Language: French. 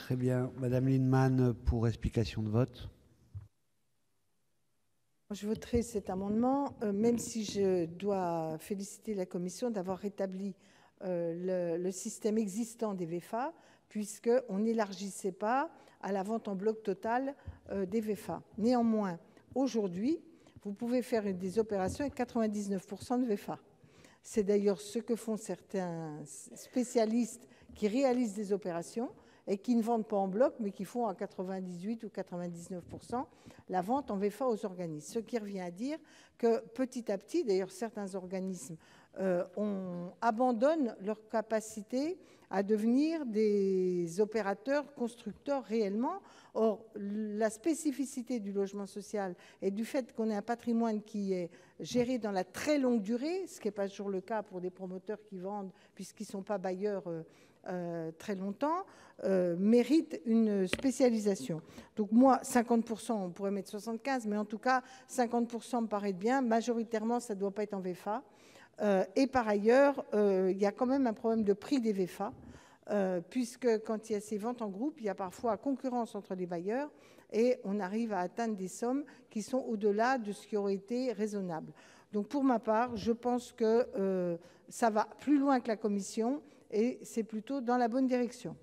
Très bien. Madame Lienemann, pour explication de vote. Je voterai cet amendement, même si je dois féliciter la Commission d'avoir rétabli le système existant des VEFA, puisqu'on n'élargissait pas à la vente en bloc total des VEFA. Néanmoins, aujourd'hui, vous pouvez faire des opérations avec 99% de VEFA. C'est d'ailleurs ce que font certains spécialistes qui réalisent des opérations et qui ne vendent pas en bloc, mais qui font à 98 ou 99% la vente en VEFA aux organismes. Ce qui revient à dire que petit à petit, d'ailleurs certains organismes abandonnent leur capacité à devenir des opérateurs constructeurs réellement. Or, la spécificité du logement social et du fait qu'on ait un patrimoine qui est géré dans la très longue durée, ce qui n'est pas toujours le cas pour des promoteurs qui vendent puisqu'ils ne sont pas bailleurs très longtemps, mérite une spécialisation. Donc moi, 50%, on pourrait mettre 75%, mais en tout cas, 50% me paraît bien. Majoritairement, ça ne doit pas être en VEFA. Et par ailleurs, il y a quand même un problème de prix des VEFA, puisque quand il y a ces ventes en groupe, il y a parfois concurrence entre les bailleurs et on arrive à atteindre des sommes qui sont au-delà de ce qui aurait été raisonnable. Donc pour ma part, je pense que ça va plus loin que la Commission et c'est plutôt dans la bonne direction.